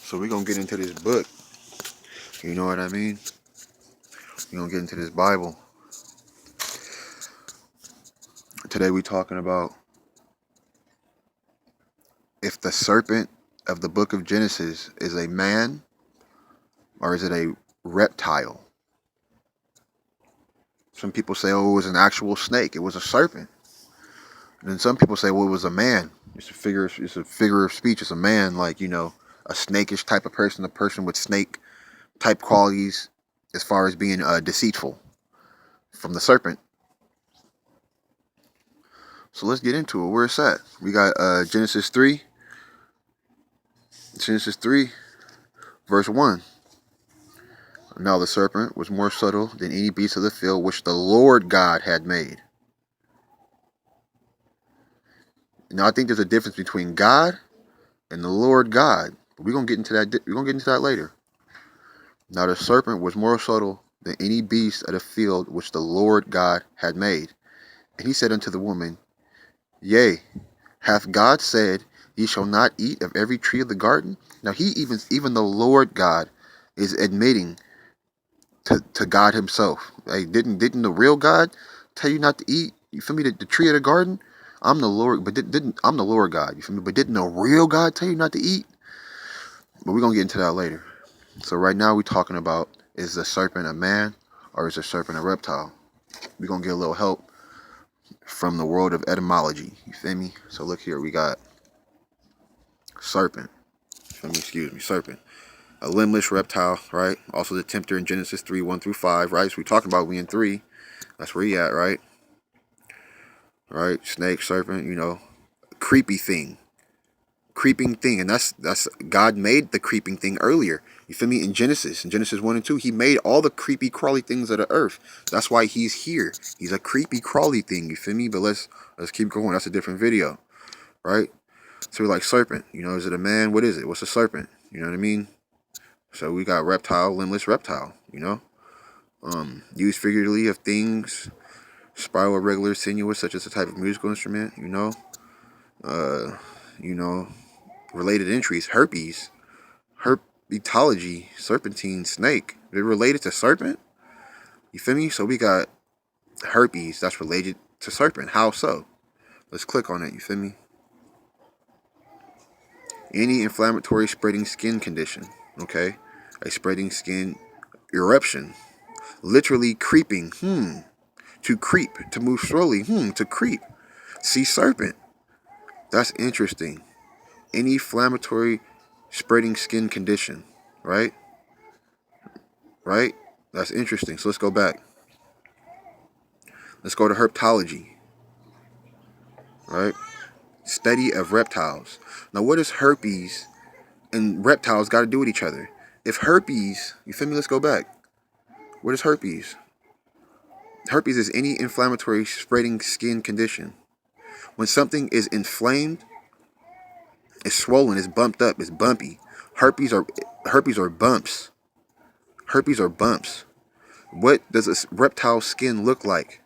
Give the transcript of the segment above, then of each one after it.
So we're going to get into this book. You know what I mean? We're going to get into this Bible. Today we're talking about if the serpent of the book of Genesis is a man or is it a reptile? Some people say, oh, it was an actual snake. It was a serpent. And then some people say, well, it was a man. It's a figure of speech. It's a man, like, you know, a snakish type of person, a person with snake type qualities as far as being deceitful from the serpent. So let's get into it. Where it's at. We got Genesis 3, verse 1. Now the serpent was more subtle than any beast of the field which the Lord God had made. Now I think there's a difference between God and the Lord God. But we're gonna get into that. We're gonna get into that later. Now the serpent was more subtle than any beast of the field which the Lord God had made. And he said unto the woman, Yea, hath God said, Ye shall not eat of every tree of the garden? Now even the Lord God is admitting to God himself. Like, didn't the real God tell you not to eat? You feel me? The tree of the garden? I'm the Lord, but I'm the Lord God. You feel me? But didn't the real God tell you not to eat? But we're gonna get into that later. So right now we're talking about, is the serpent a man or is the serpent a reptile? We're gonna get a little help from the world of etymology. You feel me? So look here, we got serpent. Serpent. A limbless reptile, right? Also the tempter in Genesis 3, 1-5, right? So we're talking about we in 3. That's where he at, right? Right? Snake, serpent, you know, creeping thing, and that's God made the creeping thing earlier. You feel me? In Genesis 1 and 2, he made all the creepy crawly things of the earth. That's why he's here. He's a creepy crawly thing. You feel me? But let's keep going. That's a different video, right? So we're like serpent. You know, is it a man? What is it? What's a serpent? You know what I mean? So we got reptile, limbless reptile. You know, used figuratively of things, spiral, irregular, sinuous, such as a type of musical instrument. You know, related entries, herpes, herpetology, serpentine, snake. They're related to serpent. You feel me? So we got herpes that's related to serpent. How so? Let's click on it. You feel me? Any inflammatory spreading skin condition. Okay, a spreading skin eruption. Literally creeping. To creep. To move slowly. To creep. See serpent. That's interesting. Any inflammatory spreading skin condition. Right? Right? That's interesting. So let's go back. Let's go to herpetology. Right? Study of reptiles. Now, what does herpes and reptiles got to do with each other? If herpes, you feel me? Let's go back. What is herpes? Herpes is any inflammatory spreading skin condition. When something is inflamed, it's swollen, it's bumped up, it's bumpy. Herpes are bumps. Herpes are bumps. What does a reptile skin look like?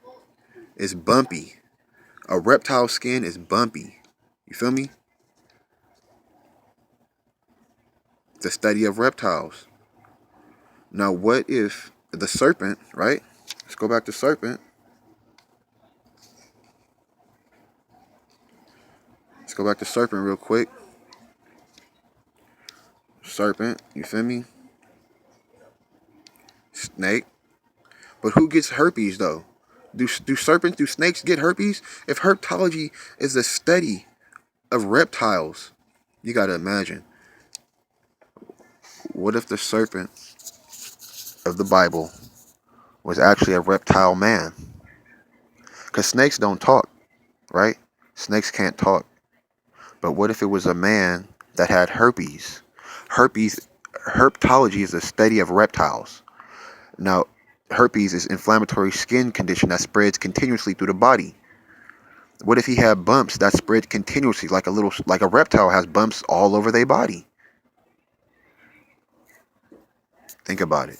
It's bumpy. A reptile skin is bumpy. You feel me? The study of reptiles. Now, what if the serpent, right? Let's go back to serpent. Let's go back to serpent real quick. Serpent, you feel me? Snake. But who gets herpes, though? Do snakes get herpes? If herpetology is the study of reptiles, you got to imagine. What if the serpent of the Bible was actually a reptile man? Because snakes don't talk, right? Snakes can't talk. But what if it was a man that had herpes? Herpetology is the study of reptiles. Now, herpes is inflammatory skin condition that spreads continuously through the body. What if he had bumps that spread continuously, like a reptile has bumps all over their body? Think about it.